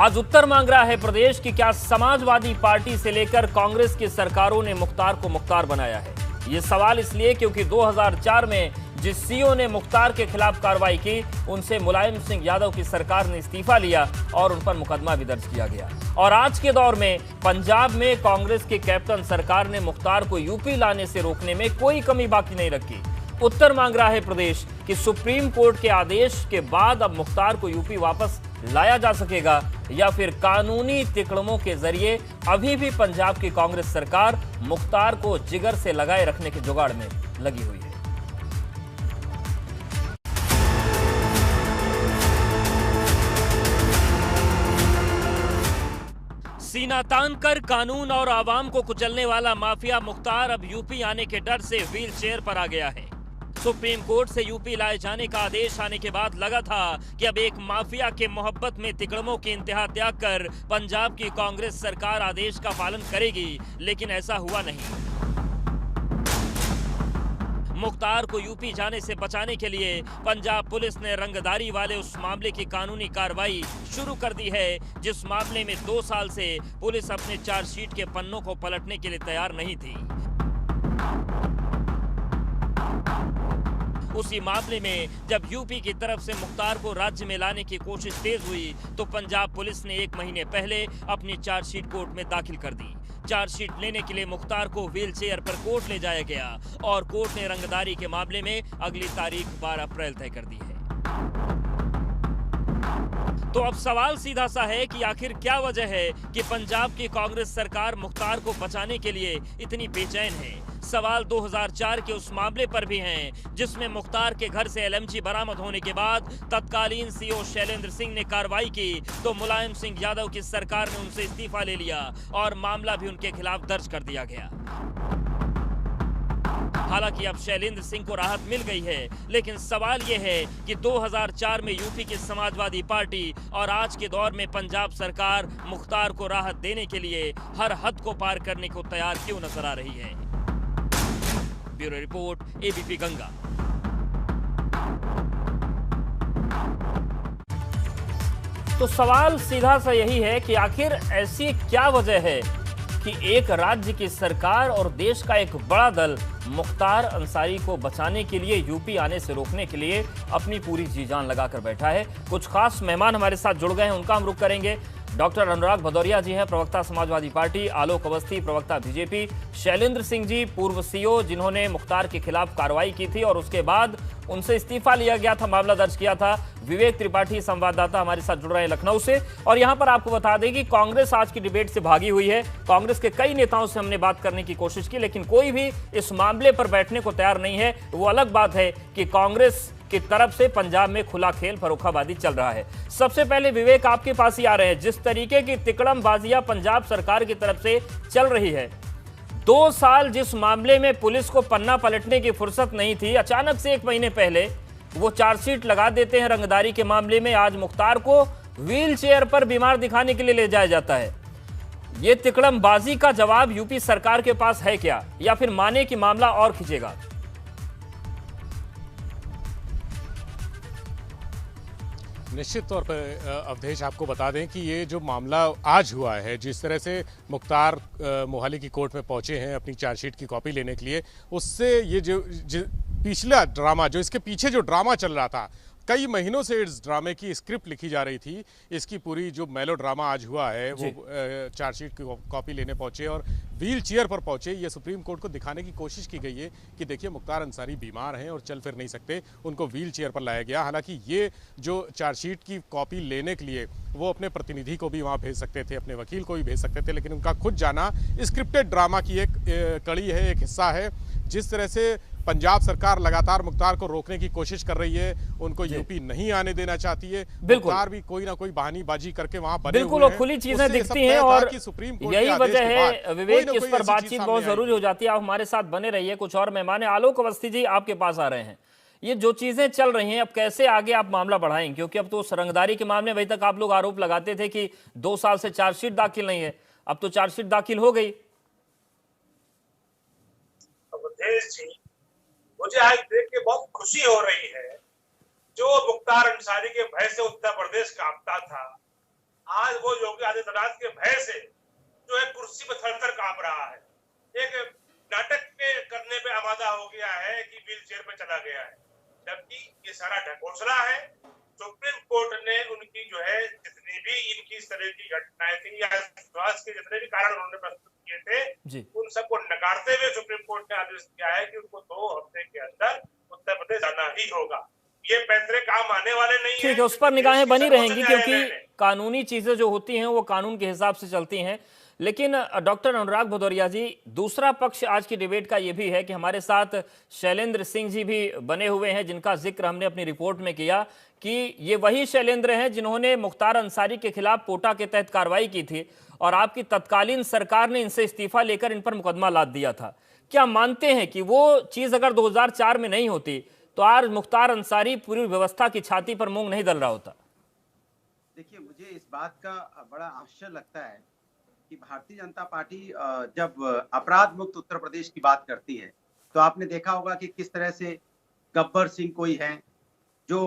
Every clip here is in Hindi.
आज उत्तर मांग रहा है प्रदेश कि क्या समाजवादी पार्टी से लेकर कांग्रेस की सरकारों ने मुख्तार को मुख्तार बनाया है। ये सवाल इसलिए क्योंकि 2004 में जिस सीओ ने मुख्तार के खिलाफ कार्रवाई की, उनसे मुलायम सिंह यादव की सरकार ने इस्तीफा लिया और उन पर मुकदमा भी दर्ज किया गया। और आज के दौर में पंजाब में कांग्रेस के कैप्टन सरकार ने मुख्तार को यूपी लाने से रोकने में कोई कमी बाकी नहीं रखी। उत्तर मांग रहा है प्रदेश कि सुप्रीम कोर्ट के आदेश के बाद अब मुख्तार को यूपी वापस लाया जा सकेगा या फिर कानूनी तिकड़मों के जरिए अभी भी पंजाब की कांग्रेस सरकार मुख्तार को जिगर से लगाए रखने के जुगाड़ में लगी हुई है। सीना तान कर कानून और आवाम को कुचलने वाला माफिया मुख्तार अब यूपी आने के डर से व्हील चेयर पर आ गया है। सुप्रीम कोर्ट से यूपी लाए जाने का आदेश आने के बाद लगा था कि अब एक माफिया के मोहब्बत में तिकड़मों की इंतहा त्याग कर पंजाब की कांग्रेस सरकार आदेश का पालन करेगी, लेकिन ऐसा हुआ नहीं। मुख्तार को यूपी जाने से बचाने के लिए पंजाब पुलिस ने रंगदारी वाले उस मामले की कानूनी कार्रवाई शुरू कर दी है, जिस मामले में 2 साल से पुलिस अपने चार्जशीट के पन्नों को पलटने के लिए तैयार नहीं थी। उसी मामले में जब यूपी की तरफ से मुख्तार को राज्य में लाने की कोशिश तेज हुई तो पंजाब पुलिस ने 1 महीने पहले अपनी चार्जशीट कोर्ट में दाखिल कर दी। चार्जशीट लेने के लिए मुख्तार को व्हील चेयर पर कोर्ट ले जाया गया और कोर्ट ने रंगदारी के मामले में अगली तारीख 12 अप्रैल तय कर दी है। तो अब सवाल सीधा सा है कि आखिर क्या वजह है कि पंजाब की कांग्रेस सरकार मुख्तार को बचाने के लिए इतनी बेचैन है। सवाल 2004 के उस मामले पर भी हैं जिसमें मुख्तार के घर से एलएमजी बरामद होने के बाद तत्कालीन सीओ शैलेंद्र सिंह ने कार्रवाई की तो मुलायम सिंह यादव की सरकार ने उनसे इस्तीफा ले लिया और मामला भी उनके खिलाफ दर्ज कर दिया गया। हालांकि अब शैलेंद्र सिंह को राहत मिल गई है, लेकिन सवाल यह है कि 2004 में यूपी की समाजवादी पार्टी और आज के दौर में पंजाब सरकार मुख्तार को राहत देने के लिए हर हद को पार करने को तैयार क्यों नजर आ रही है। Bureau report, ABP Ganga. तो सवाल सीधा सा यही है कि आखिर ऐसी क्या वजह है कि एक राज्य की सरकार और देश का एक बड़ा दल मुख्तार अंसारी को बचाने के लिए, यूपी आने से रोकने के लिए अपनी पूरी जी जान लगाकर बैठा है। कुछ खास मेहमान हमारे साथ जुड़ गए हैं, उनका हम रुख करेंगे। डॉक्टर अनुराग भदौरिया जी हैं, प्रवक्ता समाजवादी पार्टी, आलोक अवस्थी प्रवक्ता बीजेपी, शैलेंद्र सिंह जी पूर्व सीओ जिन्होंने मुख्तार के खिलाफ कार्रवाई की थी और उसके बाद उनसे इस्तीफा लिया गया था, मामला दर्ज किया था, विवेक त्रिपाठी संवाददाता हमारे साथ जुड़ रहे हैं लखनऊ से। और यहां पर आपको बता दें कि कांग्रेस आज की डिबेट से भागी हुई है। कांग्रेस के कई नेताओं से हमने बात करने की कोशिश की, लेकिन कोई भी इस मामले पर बैठने को तैयार नहीं है। वो अलग बात है कि कांग्रेस की तरफ से पंजाब में खुला खेल फरोखाबादी चल रहा है। सबसे पहले विवेक, आपके पास ही आ रहे हैं। जिस तरीके की तिकड़मबाजियां पंजाब सरकार की तरफ से चल रही है, 2 साल जिस मामले में पुलिस को पन्ना पलटने की फुर्सत नहीं थी, अचानक से 1 महीने पहले वो चार्जशीट लगा देते हैं रंगदारी के मामले में। आज मुख्तार को व्हील चेयर पर बीमार दिखाने के लिए ले जाया जाता है। ये तिकड़मबाजी का जवाब यूपी सरकार के पास है क्या, या फिर माने कि मामला और खिंचेगा? निश्चित तौर पर अवधेश, आपको बता दें कि ये जो मामला आज हुआ है, जिस तरह से मुख्तार मोहाली की कोर्ट में पहुंचे हैं अपनी चार्जशीट की कॉपी लेने के लिए, उससे ये जो पिछला ड्रामा, जो इसके पीछे जो ड्रामा चल रहा था, कई महीनों से इस ड्रामे की स्क्रिप्ट लिखी जा रही थी। इसकी पूरी जो मेलो ड्रामा आज हुआ है, वो चार्जशीट की कॉपी लेने पहुंचे और व्हील चेयर पर पहुंचे। ये सुप्रीम कोर्ट को दिखाने की कोशिश की गई है कि देखिए मुख्तार अंसारी बीमार हैं और चल फिर नहीं सकते, उनको व्हील चेयर पर लाया गया। हालांकि ये जो चार्जशीट की कॉपी लेने के लिए वो अपने प्रतिनिधि को भी वहाँ भेज सकते थे, अपने वकील को भी भेज सकते थे, लेकिन उनका खुद जाना स्क्रिप्टेड ड्रामा की एक कड़ी है, एक हिस्सा है। जिस तरह से पंजाब सरकार लगातार मुख्तार को रोकने की कोशिश कर रही है, उनको यूपी नहीं आने देना चाहती है। मुख्तार भी कोई ना कोई बहानीबाजी करके वहां बने बिल्कुल हुए हैं। खुली चीजें दिखती हैं और यही वजह है विवेक, इस पर बातचीत बहुत जरूरी हो जाती है। आप हमारे साथ बने रहिए। कुछ और मेहमान है, आलोक अवस्थी जी आपके पास आ रहे हैं। ये जो चीजें चल रही हैं, अब कैसे आगे आप मामला बढ़ाएंगे? क्योंकि अब तो रंगदारी के मामले में, अभी तक आप लोग आरोप लगाते थे कि 2 साल से चार्जशीट दाखिल नहीं है, अब तो चार्जशीट दाखिल हो गई। मुझे आज देख के बहुत खुशी हो रही है। जो मुख्तार अंसारी के भय से उत्तर प्रदेश कांपता था, आज वो योगी आदित्यनाथ के भय से जो है कुर्सी पर थर-थर कांप रहा है। एक नाटक पे करने पे आमादा हो गया है कि व्हील चेयर पे चला गया है, जबकि ये सारा ढकोसला है। सुप्रीम कोर्ट ने उनकी जो है जितनी भी इनकी इस तरह की घटनाएं थी या स्वास्थ्य के जितने भी कारण उन्होंने प्रस्तुत किए थे, उन सबको नकारते हुए सुप्रीम कोर्ट ने आदेश दिया है कि उनको 2 हफ्ते के अंदर उत्तर प्रदेश जाना ही होगा। ये फैसले काम आने वाले नहीं है। ठीक है, उस पर निगाहें बनी रहेंगी क्योंकि कानूनी चीजें जो होती हैं वो कानून के हिसाब से चलती हैं। लेकिन डॉक्टर अनुराग भदौरिया जी, दूसरा पक्ष आज की डिबेट का ये भी है कि हमारे साथ शैलेंद्र सिंह जी भी बने हुए हैं, जिनका जिक्र हमने अपनी रिपोर्ट में किया कि ये वही शैलेंद्र हैं जिन्होंने मुख्तार अंसारी के खिलाफ पोटा के तहत कार्रवाई की थी और आपकी तत्कालीन सरकार ने इनसे इस्तीफा लेकर इन पर मुकदमा लाद दिया था। क्या मानते हैं कि वो चीज अगर 2004 में नहीं होती तो आज मुख्तार अंसारी पूरी व्यवस्था की छाती पर मूंग नहीं दल रहा होता? देखिए, मुझे इस बात का बड़ा आश्चर्य लगता है कि भारतीय जनता पार्टी जब अपराध मुक्त उत्तर प्रदेश की बात करती है तो आपने देखा होगा कि किस तरह से गब्बर सिंह कोई हैं जो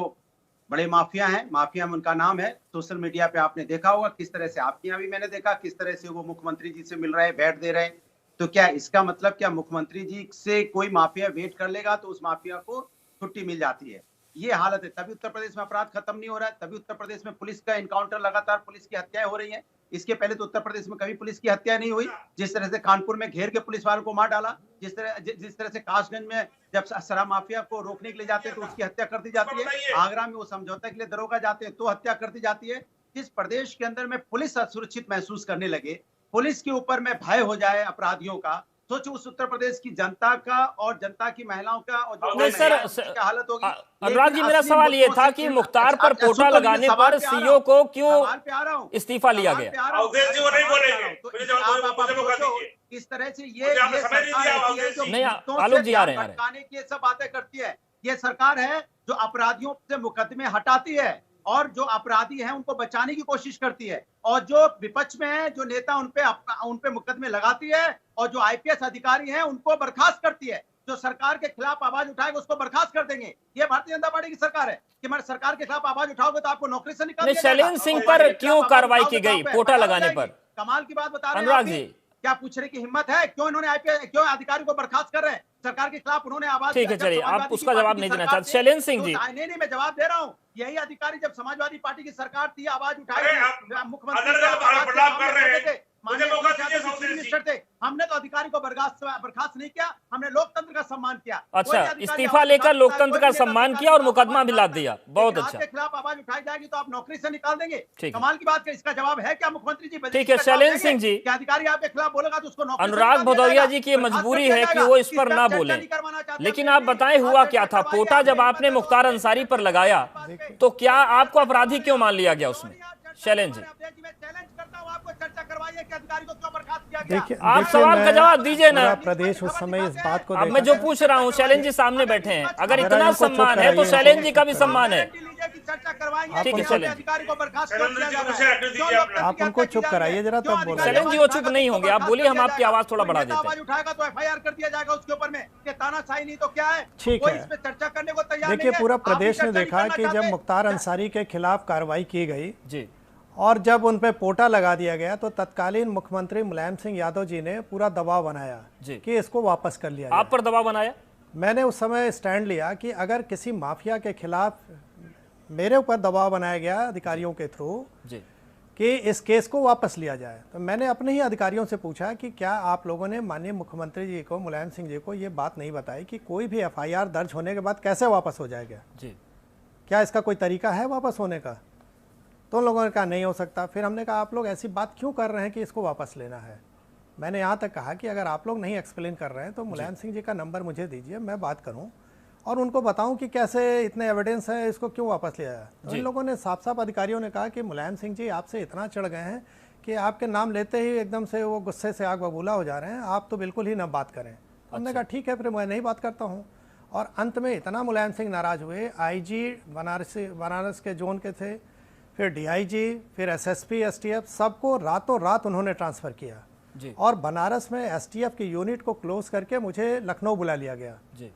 बड़े माफिया हैं, माफिया में उनका नाम है। सोशल मीडिया पे आपने देखा होगा किस तरह से, आपके यहाँ भी मैंने देखा किस तरह से वो मुख्यमंत्री जी से मिल रहे हैं, बैठ दे रहे हैं। तो क्या इसका मतलब क्या मुख्यमंत्री जी से कोई माफिया वेट कर लेगा तो उस माफिया को छुट्टी मिल जाती है? ये हालत है। तभी उत्तर प्रदेश में अपराध खत्म नहीं हो रहा है, तभी उत्तर प्रदेश में पुलिस का इनकाउंटर, लगातार पुलिस की हत्याएं हो रही हैं। इसके पहले तो उत्तर प्रदेश में कभी पुलिस की हत्या नहीं हुई। जिस तरह से कानपुर में घेर के पुलिस वालों को मार डाला, जिस तरह से कासगंज में जब शराब माफिया को रोकने के लिए जाते हैं तो उसकी हत्या कर दी जाती है। आगरा में वो समझौता के लिए दरोगा जाते हैं तो हत्या कर दी जाती है। जिस प्रदेश के अंदर में पुलिस असुरक्षित महसूस करने लगे, पुलिस के ऊपर में भय हो जाए अपराधियों का, सोचो उस उत्तर प्रदेश की जनता का और जनता की महिलाओं का और जो नहीं सर, क्या हालत होगी। अनुराग जी, मेरा सवाल ये था कि मुख्तार पर पोटा लगाने पर सीईओ को क्यों इस्तीफा लिया गया? इस तरह से ये नहीं, आलोक जी आ रहे हैं। की सब बातें करती है। ये सरकार है जो अपराधियों से मुकदमे हटाती है और जो अपराधी हैं उनको बचाने की कोशिश करती है, और जो विपक्ष में है, जो नेता उन पे मुकदमे लगाती है, और जो आईपीएस अधिकारी हैं उनको बर्खास्त करती है। जो सरकार के खिलाफ आवाज उठाएगा उसको बर्खास्त कर देंगे। ये भारतीय जनता पार्टी की सरकार है कि मैं सरकार के खिलाफ आवाज उठाओगे तो आपको नौकरी से निकाल दिया जाएगा। शैलेंद्र सिंह पर क्यों कार्रवाई की गई पोटा लगाने पर? कमाल की बात बता रहे हैं अनुराग जी, क्या पूछने की हिम्मत है? क्यों इन्होंने आईपीएस, क्यों अधिकारी को बर्खास्त कर रहे हैं? सरकार के खिलाफ उन्होंने आवाज, ठीक है, चलिए आप उसका जवाब नहीं देना चाहते। शैलेंद्र सिंह जी, नहीं, मैं जवाब दे रहा हूँ। यही अधिकारी जब समाजवादी पार्टी की सरकार थी, आवाज उठाई, मुख्यमंत्री मिनिस्टर थे, हमने तो अधिकारी को बर्खास्त नहीं किया, हमने लोकतंत्र का सम्मान किया। अच्छा, इस्तीफा लेकर लोकतंत्र का सम्मान किया और मुकदमा भी लाद दिया। बहुत अच्छा। के खिलाफ आवाज उठाई जाएगी तो आप नौकरी से निकाल देंगे। कमाल की बात है। इसका जवाब है क्या मुख्यमंत्री जी? ठीक है शैलेंद्र सिंह जी, अधिकारी आपके खिलाफ बोलेगा तो उसको नौकरी। अनुराग भदौरिया जी की मजबूरी है कि वो इस पर ना बोले, लेकिन आप बताएं हुआ क्या था? पोटा जब आपने मुख्तार अंसारी पर लगाया तो क्या आपको अपराधी क्यों मान लिया गया उसमें? शैलेंद्र जी, देखिए, आप सवाल का जवाब दीजिए ना। प्रदेश उस समय इस बात को, अब मैं जो पूछ रहा हूँ, शैलेंद्र जी सामने बैठे हैं, अगर इतना सम्मान है तो शैलेंद्र जी का भी सम्मान है। ठीक है शैलेंद्र जी, आप उनको चुप कराइए जरा, तब बोलिए। शैलेंद्र जी वो चुप नहीं होंगे, आप बोलिए, हम आपकी आवाज थोड़ा बढ़ा देते हैं। उठाएगा तो एफआईआर कर दिया जाएगा उसके ऊपर में कि तानाशाही नहीं तो क्या है। ठीक है, इस पे चर्चा करने को तैयार नहीं है। देखिए, पूरा प्रदेश ने देखा कि जब मुख्तार अंसारी के खिलाफ कार्रवाई की गई जी और जब उन पे पोटा लगा दिया गया तो तत्कालीन मुख्यमंत्री मुलायम सिंह यादव जी ने पूरा दबाव बनाया कि इसको वापस कर लिया। आप पर दबाव बनाया? मैंने उस समय स्टैंड लिया कि अगर किसी माफिया के खिलाफ मेरे ऊपर दबाव बनाया गया अधिकारियों के थ्रू कि इस केस को वापस लिया जाए, तो मैंने अपने ही अधिकारियों से पूछा कि क्या आप लोगों ने माननीय मुख्यमंत्री जी को, मुलायम सिंह जी को, ये बात नहीं बताई कि कोई भी एफआईआर दर्ज होने के बाद कैसे वापस हो जाएगा जी? क्या इसका कोई तरीका है वापस होने का? तो उन लोगों ने कहा नहीं हो सकता। फिर हमने कहा आप लोग ऐसी बात क्यों कर रहे हैं कि इसको वापस लेना है? मैंने यहाँ तक कहा कि अगर आप लोग नहीं एक्सप्लेन कर रहे हैं तो मुलायम सिंह जी का नंबर मुझे दीजिए, मैं बात करूँ और उनको बताऊं कि कैसे इतने एविडेंस है, इसको क्यों वापस लिया है। तो इन लोगों ने साफ साफ, अधिकारियों ने कहा कि मुलायम सिंह जी आपसे इतना चढ़ गए हैं कि आपके नाम लेते ही एकदम से वो गुस्से से आग बबूला हो जा रहे हैं, आप तो बिल्कुल ही ना बात करें। हमने कहा ठीक है, फिर मैं नहीं बात करता हूँ। और अंत में इतना मुलायम सिंह नाराज हुए, आईजी बनारस के जोन के थे, फिर डीआईजी, फिर एसएसपी, एसटीएफ, सबको रातों रात उन्होंने ट्रांसफ़र किया जी। और बनारस में एसटीएफ की यूनिट को क्लोज करके मुझे लखनऊ बुला लिया गया जी।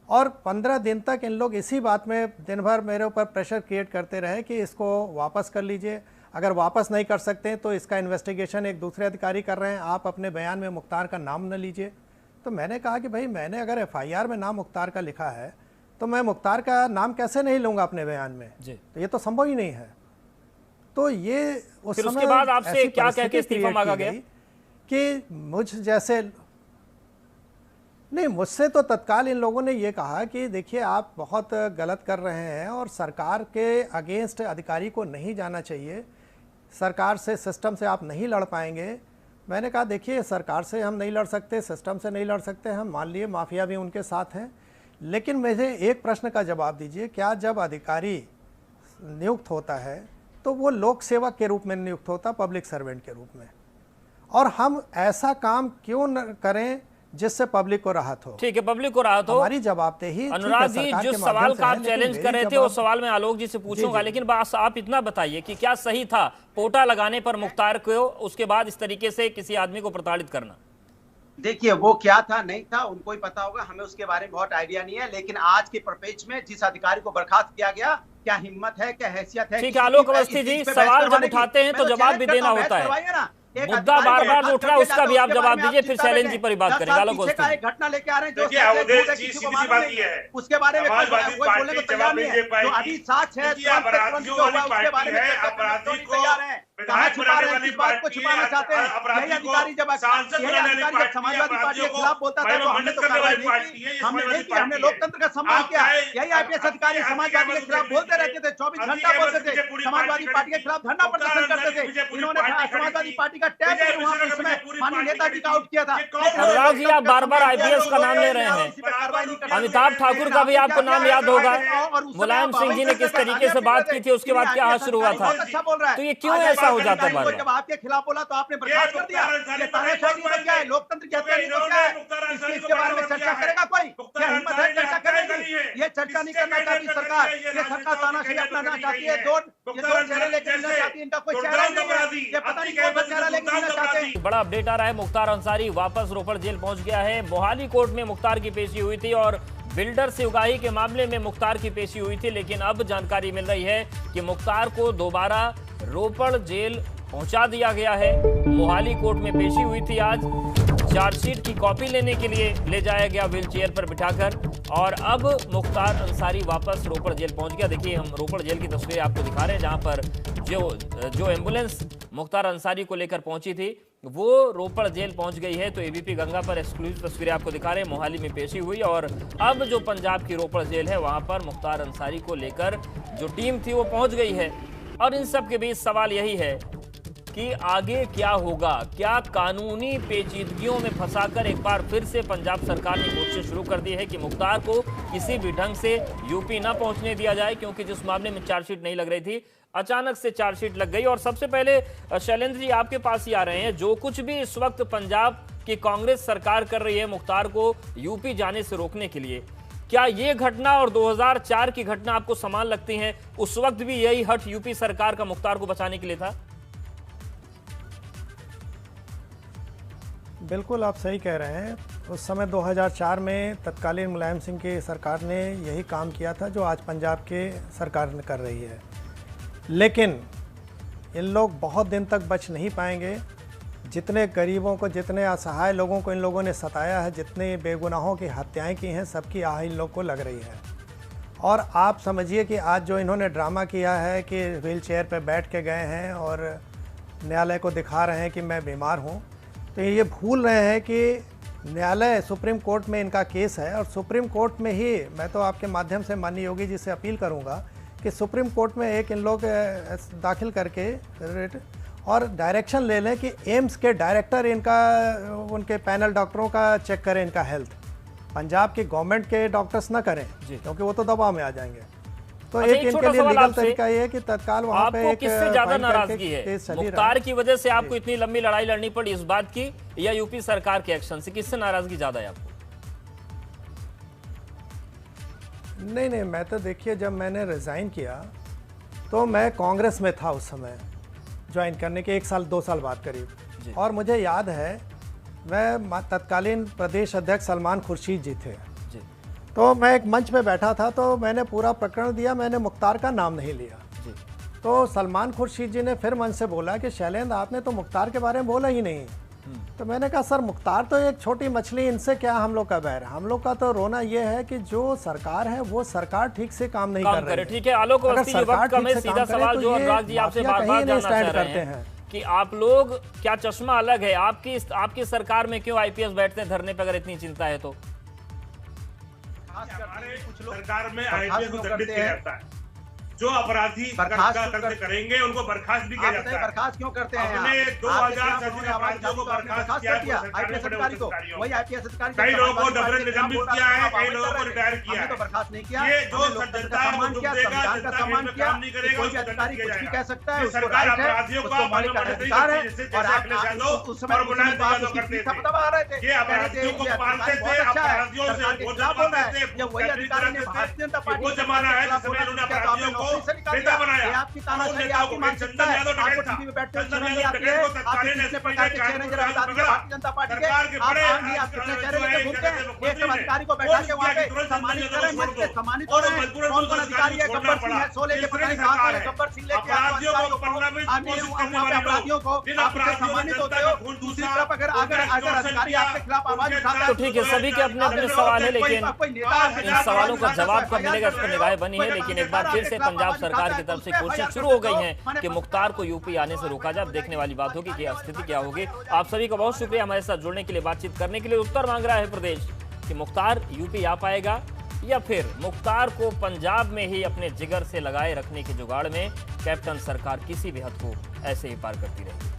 और 15 दिन तक इन लोग इसी बात में दिन भर मेरे ऊपर प्रेशर क्रिएट करते रहे कि इसको वापस कर लीजिए। अगर वापस नहीं कर सकते तो इसका इन्वेस्टिगेशन एक दूसरे अधिकारी कर रहे हैं, आप अपने बयान में मुख्तार का नाम न लीजिए। तो मैंने कहा कि भाई मैंने अगर FIR में नाम मुख्तार का लिखा है तो मैं मुख्तार का नाम कैसे नहीं लूँगा अपने बयान में, तो ये तो संभव ही नहीं है। तो ये उस समय उसके बाद आपसे क्या कह के इस्तीफा मांगा गया कि मुझ जैसे नहीं, मुझसे तो तत्काल इन लोगों ने ये कहा कि देखिए आप बहुत गलत कर रहे हैं और सरकार के अगेंस्ट अधिकारी को नहीं जाना चाहिए, सरकार से सिस्टम से आप नहीं लड़ पाएंगे। मैंने कहा देखिए सरकार से हम नहीं लड़ सकते, सिस्टम से नहीं लड़ सकते, हम मान लिए माफिया भी उनके साथ हैं, लेकिन मुझे एक प्रश्न का जवाब दीजिए, क्या जब अधिकारी नियुक्त होता है तो वो लोक सेवक के रूप में नियुक्त होता, पब्लिक सर्वेंट के रूप में, और हम ऐसा काम क्यों न करें जिससे पब्लिक को राहत हो? ठीक है, पब्लिक को राहत हो, हमारी जवाबदेही। अनुराग जी, जो सवाल का आप चैलेंज कर रहे थे वो सवाल मैं आलोक जी से पूछूंगा, लेकिन बस आप इतना बताइए कि क्या सही था पोटा लगाने पर मुख्तार को उसके बाद इस तरीके से किसी आदमी को प्रताड़ित करना? देखिए वो क्या था नहीं था उनको ही पता होगा, हमें उसके बारे में बहुत आइडिया नहीं है, लेकिन आज के परिप्रेक्ष्य में जिस अधिकारी को बर्खास्त किया गया, क्या हिम्मत है, क्या हैसियत है? ठीक है आलोक अवस्थी जी, सवाल जब उठाते हैं तो जवाब भी देना होता है, मुद्दा बार बार जो उठ रहा है उसका भी आप जवाब दीजिए, फिर शैलेंद्र जी पर ही बात करेंगे। आलोक अवस्थी एक घटना लेके आ रहे हैं जो उसके बारे में कोई बोलने को तैयार नहीं है, जो अभी साच है उसके बारे में तैयार है, कहाँ छुपा रहे हैं, किस बात को छुपाना चाहते हैं? यही अधिकारी जब समाजवादी पार्टी के खिलाफ बोलता था तो हमने तो कार्रवाई नहीं की, हमने नहीं की, हमने लोकतंत्र का सम्मान किया। यही IPS अधिकारी समाजवादी के खिलाफ बोलते रहते थे, 24 घंटा बोलते थे, समाजवादी पार्टी के खिलाफ धरना प्रदर्शन करते थे, इन्होंने समाजवादी पार्टी का टैग वहां पर उसमें माननीय नेताजी का आउट किया था। अनुराग जी, आप बार बार IPS का नाम ले रहे हैं, अमिताभ ठाकुर का भी आपको नाम याद होगा, मुलायम सिंह जी ने किस तरीके से बात की थी, उसके बाद क्या शुरू हुआ था, तो ये क्यों ऐसा हो जाता है? जब आपके खिलाफ बोला तो आपने बर्खास्त कर दिया, ये तानाशाही नहीं क्या है, लोकतंत्र की हत्या नहीं क्या है? इसके बारे में चर्चा करेगा कोई? क्या हिम्मत है चर्चा करने की? ये चर्चा नहीं करना चाहती सरकार, ये सरकार तानाशाही अपनाना चाहती है, दो चेहरे लेकर चलना चाहती है, इनका कोई चेहरा नहीं है, ये पता नहीं कौन सा चेहरा लेकर चलना चाहते हैं। बड़ा अपडेट आ रहा है, मुख्तार अंसारी वापस रोपड़ जेल पहुंच गया है। मोहाली कोर्ट में मुख्तार की पेशी हुई थी और बिल्डर से उगाही के मामले में मुख्तार की पेशी हुई थी, लेकिन अब जानकारी मिल रही है कि मुख्तार को दोबारा रोपड़ जेल पहुंचा दिया गया है। मोहाली कोर्ट में पेशी हुई थी आज, चार्जशीट की कॉपी लेने के लिए ले जाया गया व्हील चेयर पर बिठाकर, और अब मुख्तार अंसारी वापस रोपड़ जेल पहुंच गया। देखिए हम रोपड़ जेल की तस्वीरें आपको दिखा रहे हैं, जहां पर जो एम्बुलेंस मुख्तार अंसारी को लेकर पहुंची थी वो रोपड़ जेल पहुंच गई है। तो एबीपी गंगा पर एक्सक्लूसिव तस्वीरें आपको दिखा रहे हैं, मोहाली में पेशी हुई, और अब जो पंजाब की रोपड़ जेल है वहां पर मुख्तार अंसारी को लेकर जो टीम थी वो पहुंच गई है। और इन सब के बीच सवाल यही है कि आगे क्या होगा, क्या कानूनी पेचीदगियों में फंसाकर एक बार फिर से पंजाब सरकार ने कोशिश शुरू कर दी है कि मुख्तार को किसी भी ढंग से यूपी न पहुंचने दिया जाए, क्योंकि जिस मामले में चार्जशीट नहीं लग रही थी अचानक से चार्जशीट लग गई। और सबसे पहले शैलेंद्र जी आपके पास ही आ रहे हैं, जो कुछ भी इस वक्त पंजाब की कांग्रेस सरकार कर रही है मुख्तार को यूपी जाने से रोकने के लिए, क्या ये घटना और 2004 की घटना आपको समान लगती हैं? उस वक्त भी यही हट यूपी सरकार का मुख्तार को बचाने के लिए था? बिल्कुल आप सही कह रहे हैं। उस समय 2004 में तत्कालीन मुलायम सिंह की सरकार ने यही काम किया था जो आज पंजाब के सरकार ने कर रही है, लेकिन इन लोग बहुत दिन तक बच नहीं पाएंगे। जितने गरीबों को, जितने असहाय लोगों को इन लोगों ने सताया है, जितने बेगुनाहों की हत्याएं की हैं, सबकी आह इन लोग को लग रही है। और आप समझिए कि आज जो इन्होंने ड्रामा किया है कि व्हील चेयर पर बैठ के गए हैं और न्यायालय को दिखा रहे हैं कि मैं बीमार हूँ, तो ये भूल रहे हैं कि न्यायालय सुप्रीम कोर्ट में इनका केस है, और सुप्रीम कोर्ट में ही मैं तो आपके माध्यम से माननीय योगी जी से अपील करूंगा कि सुप्रीम कोर्ट में एक इन लोग दाखिल करके और डायरेक्शन ले लें कि एम्स के डायरेक्टर इनका, उनके पैनल डॉक्टरों का चेक करें इनका हेल्थ, पंजाब के गवर्नमेंट के डॉक्टर्स ना करें, क्योंकि वो तो दबाव में आ जाएंगे। तो एक इनके लिए लीगल तरीका ये है कि तत्काल वहां पे एक किससे ज्यादा नाराजगी है, मुख्तार की वजह से आपको इतनी लंबी लड़ाई लड़नी पड़ी इस बात की, या यूपी सरकार के एक्शन से? किससे नाराजगी ज्यादा है आपको? नहीं, मैं तो देखिए जब मैंने रिजाइन किया तो मैं कांग्रेस में था उस समय, ज्वाइन करने के 1 साल 2 साल बाद करीब, और मुझे याद है मैं तत्कालीन प्रदेश अध्यक्ष सलमान खुर्शीद जी थे, तो मैं एक मंच पे बैठा था, तो मैंने पूरा प्रकरण दिया, मैंने मुख्तार का नाम नहीं लिया। तो सलमान खुर्शीद जी ने फिर मन से बोला कि शैलेंद्र आपने तो मुख्तार के बारे में बोला ही नहीं। तो मैंने कहा सर मुख्तार तो एक छोटी मछली, इनसे क्या हम लोग का बैर है। हम लोग का तो रोना ये है कि जो सरकार है वो सरकार ठीक से काम नहीं कर रही है। ठीक है आलोक अवस्थी, वक्त कम है, सीधा सवाल जो अनुराग जी आपसे बार-बार जानना चाह रहे हैं कि आप लोग क्या चश्मा अलग है, आपकी सरकार में क्यों आईपीएस बैठते हैं धरने पर अगर इतनी चिंता है तो? हमारे कुछ लोग सरकार में आईपीएस को दंडित किया जाता है, जो अपराधी करेंगे उनको बर्खास्त भी किया जाता है। बर्खास्त क्यों करते हैं? अपने 2000 से अधिक अपराधियों को बर्खास्त किया आईपीएस अधिकारी को, वही आईपीएस अधिकारी, कई लोगों को डबल निलंबित किया है, कई लोगों को रिटायर किया है, तो बर्खास्त नहीं किया। ये जो जनता का सम्मान किया, संविधान का सम्मान किया, कोई भी अधिकारी कुछ भी कह सकता है, उसको राइट है, उसको मौलिक अधिकार है। और उस समय दबा रहे थे, ये अपराधियों को पालते थे, अपराधियों से वोट बोलते थे, जब वही अधिकारी ने भारतीय जनता पार्टी वो जमाना है जिसमें उन्होंने अपराधियों को नेता बनाया। आपकी तानाशाही, आपकी मानसिकता है, आपको टीवी में बैठते हुए सुनाई आती है, आप कितने प्रकार के चेहरे नजर आते हैं भारतीय जनता पार्टी के, आप कितने चेहरे लेके घूमते हैं। ये सब अधिकारी को बैठा के वहाँ पे सम्मानित करें, मंच पे सम्मानित हो रहे हैं। कौन अधिकारी है? गब्बर सिंह है, सोले के पता नहीं कहाँ का है, गब्बर सिंह लेके अपराधियों को अपराधियों को आप सम्मानित होते हो। दूसरी तरफ अगर अधिकारी आपके खिलाफ आवाज उठाता है तो ठीक है, सभी के अपने अपने सवाल है, लेकिन इन सवालों का जवाब कब मिलेगा इस पर निगाहें बनी है। लेकिन एक बार फिर से पंजाब सरकार की तरफ से कोशिश शुरू हो गई है कि मुख्तार को यूपी आने से रोका जाए। अब देखने वाली बात होगी कि स्थिति क्या होगी। आप सभी का बहुत शुक्रिया हमारे साथ जुड़ने के लिए, बातचीत करने के लिए। उत्तर मांग रहा है प्रदेश कि मुख्तार यूपी आ पाएगा या फिर मुख्तार को पंजाब में ही अपने जिगर से लगाए रखने के जुगाड़ में कैप्टन सरकार किसी भी हद को ऐसे ही पार करती रहेगी।